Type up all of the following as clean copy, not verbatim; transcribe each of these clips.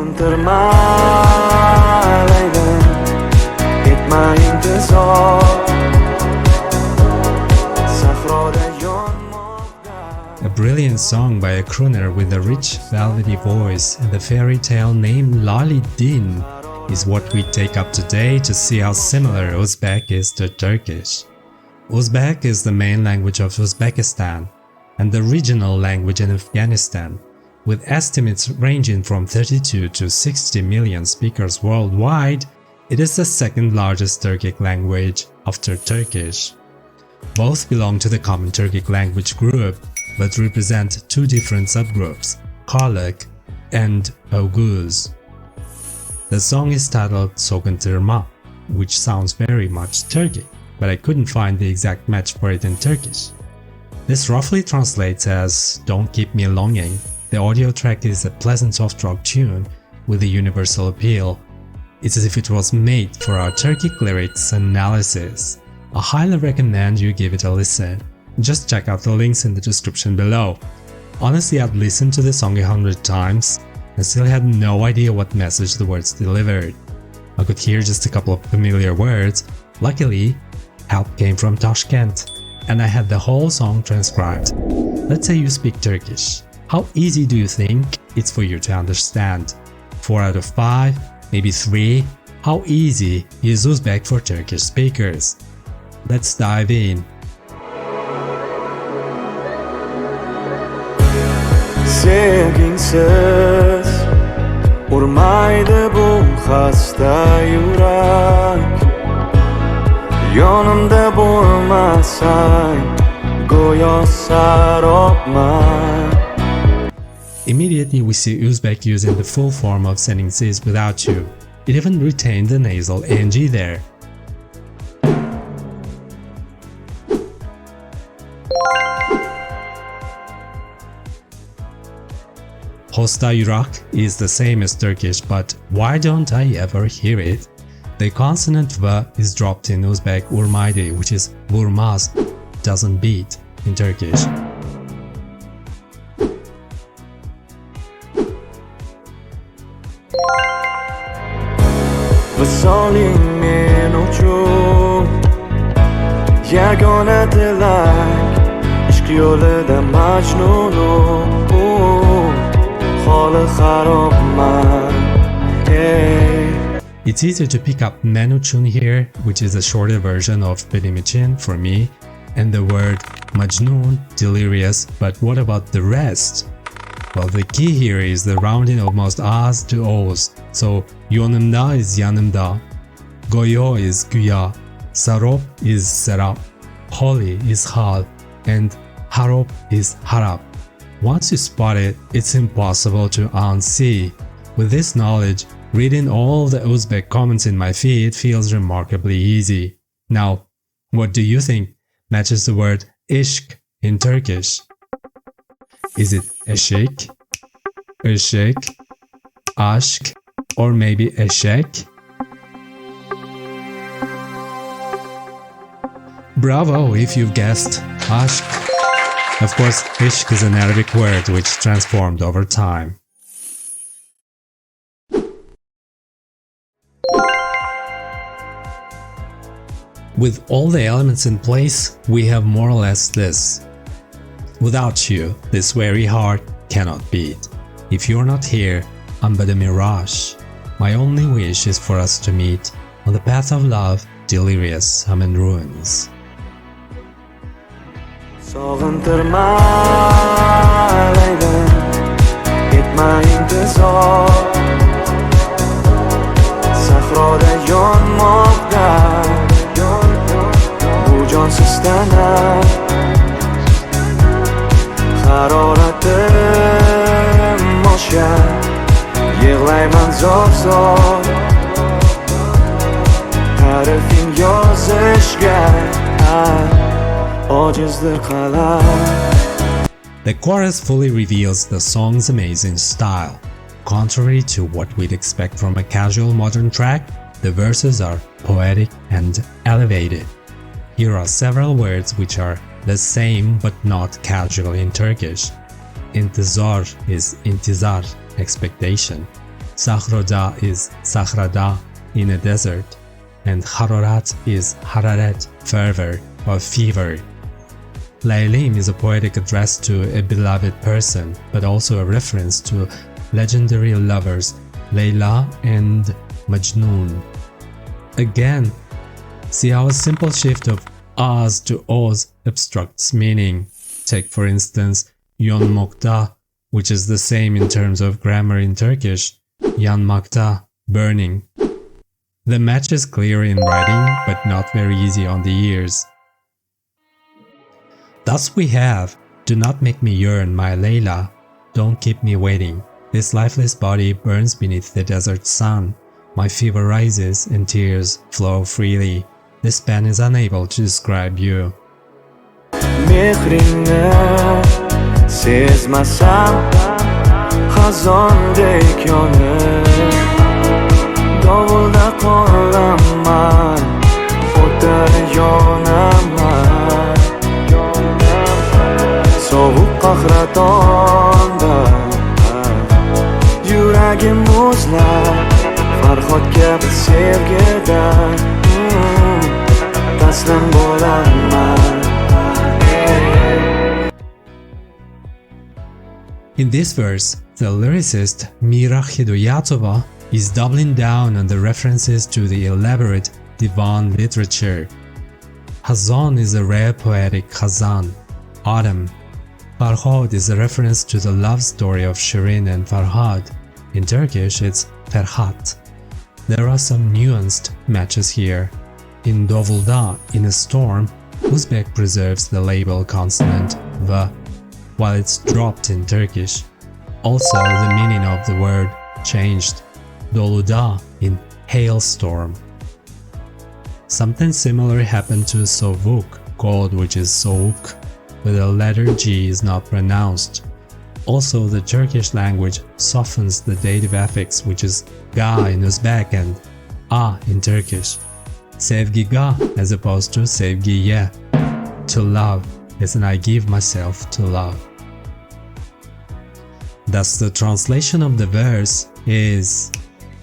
Sog'intirma Laylim, etma intizor, sahroda yonmoqda. A brilliant song by a crooner with a rich, velvety voice and the fairy tale name Lali Din is what we take up today to see how similar Uzbek is to Turkish. Uzbek is the main language of Uzbekistan and the regional language in Afghanistan, with estimates ranging from 32 to 60 million speakers worldwide. It is the second largest Turkic language after Turkish. Both belong to the common Turkic language group, but represent two different subgroups, Karluk and Oguz. The song is titled Sog'intirma, which sounds very much Turkic, but I couldn't find the exact match for it in Turkish. This roughly translates as Don't Keep Me Longing. The audio track is a pleasant soft rock tune with a universal appeal. It's as if it was made for our Turkic lyrics analysis. I highly recommend you give it a listen. Just check out the links in the description below. Honestly, I've listened to the song 100 times and still had no idea what message the words delivered. I could hear just a couple of familiar words. Luckily, help came from Tashkent, and I had the whole song transcribed. Let's say you speak Turkish. How easy do you think it's for you to understand? 4 out of 5? Maybe 3? How easy is Uzbek for Turkish speakers? Let's dive in. Sevgingsiz urmaydi bu xasta yurak, yonimda bo'lmasang go'yo sarobman. Immediately we see Uzbek using the full form of sentences without you. It even retained the nasal ng there. Hosta yurak is the same as Turkish, but why don't I ever hear it? The consonant V is dropped in Uzbek urmaydi, which is vurmaz, doesn't beat in Turkish. Visoling men uchun yagona tilak, ishq yo'lida majnunum, holi xarobman. It's easier to pick up Menuchun here, which is a shorter version of Benim for me, and the word Majnun, delirious, but what about the rest? Well, the key here is the rounding of most A's to O's, so Yonimda is Yanimda, Goyo is Güya, Sarop is Serap, Holi is Hal, and Harop is Harap. Once you spot it, it's impossible to unsee. With this knowledge, reading all the Uzbek comments in my feed feels remarkably easy. Now, what do you think matches the word ishq in Turkish? Is it eşek, ışık, aşk, or maybe eşek? Bravo if you've guessed aşk. Of course, ishq is an Arabic word which transformed over time. With all the elements in place, we have more or less this. Without you, this very heart cannot beat. If you're not here, I'm but a mirage. My only wish is for us to meet on the path of love, delirious, I'm in ruins. Sog'intirma Laylim, etma intizor, sahroda yonmoqda, bu jonsiz tana, haroratim oshgan, yig'layman zor-zor, ta'rifing yozishga ojizdir qalam. The chorus fully reveals the song's amazing style. Contrary to what we'd expect from a casual modern track, the verses are poetic and elevated. Here are several words which are the same but not casual in Turkish. İntizar is intizar, expectation. Sakhroda is Sakhrada in a desert, and Harorat is Hararet, fervor or fever. Laylim is a poetic address to a beloved person, but also a reference to legendary lovers Layla and Majnun. Again, see how a simple shift of As to Oz obstructs meaning. Take for instance Yonmokta, which is the same in terms of grammar in Turkish, Yanmakta, burning. The match is clear in writing, but not very easy on the ears. Thus we have, do not make me yearn, my Layla, don't keep me waiting. This lifeless body burns beneath the desert sun. My fever rises and tears flow freely. This pen is unable to describe you. Mehrini sezmasam xazondek yonib dovulda qolaman o'tda yonaman sovuq qahratonda yuragim muzlab Farhod kabi sevgida taslim bo'laman. In this verse, the lyricist Mira Hidoyatova is doubling down on the references to the elaborate Divan literature. Hazan is a rare poetic Khazan, autumn. Farhad is a reference to the love story of Shirin and Farhad. In Turkish, it's Ferhat. There are some nuanced matches here. In Dovulda, in a storm, Uzbek preserves the label consonant V, while it's dropped in Turkish. Also, the meaning of the word changed. Doluda in hailstorm. Something similar happened to Sovuk, code which is Soğuk, but the letter G is not pronounced. Also, the Turkish language softens the dative affix which is Ga in Uzbek and A in Turkish. Sevgiga as opposed to Sevgiye, to love, as in I give myself to love. Thus the translation of the verse is,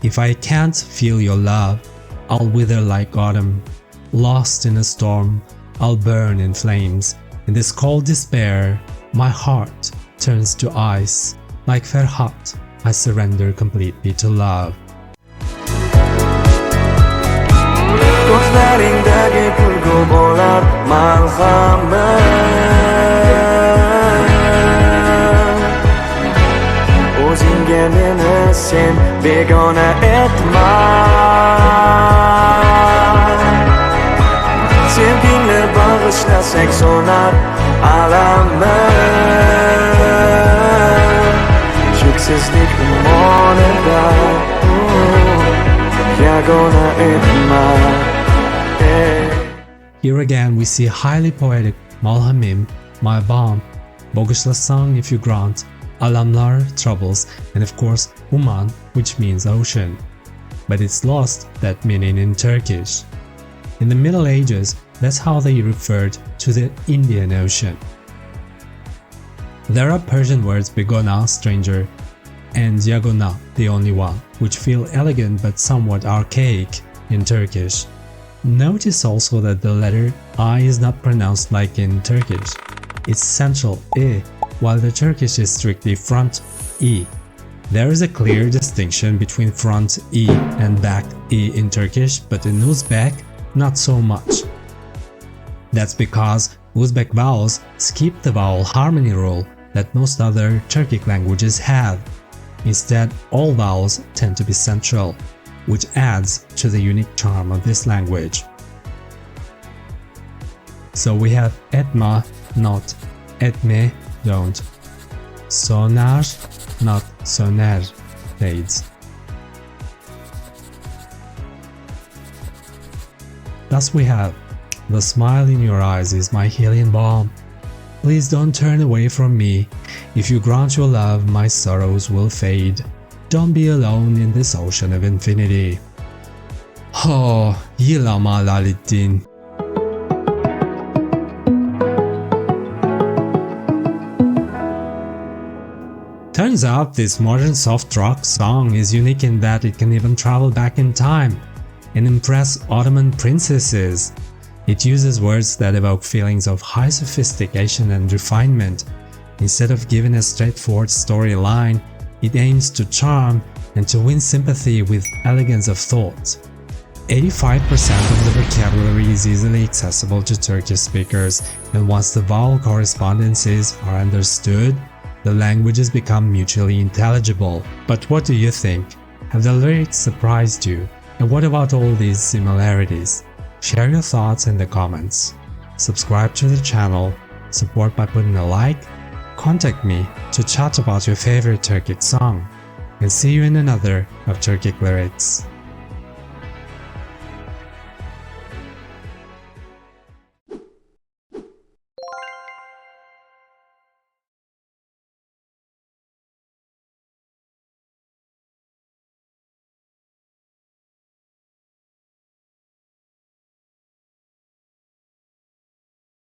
if I can't feel your love, I'll wither like autumn. Lost in a storm, I'll burn in flames. In this cold despair, my heart turns to ice. Like Ferhat, I surrender completely to love. Ko'zlaringdagi kulgu bo'lar malhamim O'zingga meni sen begona etma Sevgingni bag'ishlasak so'nar alamim Cheksizlik umonida yagona etma. Here again we see highly poetic Malhamim, my balm, Boguslasan if you grant, Alamlar, troubles, and of course Uman, which means ocean. But it's lost that meaning in Turkish. In the Middle Ages, that's how they referred to the Indian Ocean. There are Persian words begona, stranger, and yagona, the only one, which feel elegant but somewhat archaic in Turkish. Notice also that the letter I is not pronounced like in Turkish. It's central I, while the Turkish is strictly front I. There is a clear distinction between front I and back I in Turkish, but in Uzbek, not so much. That's because Uzbek vowels skip the vowel harmony rule that most other Turkic languages have. Instead, all vowels tend to be central, which adds to the unique charm of this language. So we have etma, not etme, don't. Sonar, not soner, fades. Thus we have, the smile in your eyes is my healing balm. Please don't turn away from me. If you grant your love, my sorrows will fade. Don't be alone in this ocean of infinity. Oh, Yilama Laliddin. Turns out this modern soft rock song is unique in that it can even travel back in time and impress Ottoman princesses. It uses words that evoke feelings of high sophistication and refinement. Instead of giving a straightforward storyline, it aims to charm and to win sympathy with elegance of thought. 85% of the vocabulary is easily accessible to Turkish speakers, and once the vowel correspondences are understood, the languages become mutually intelligible. But what do you think? Have the lyrics surprised you? And what about all these similarities? Share your thoughts in the comments. Subscribe to the channel, support by putting a like, contact me to chat about your favorite Turkic song, and see you in another of Turkic Lyrics.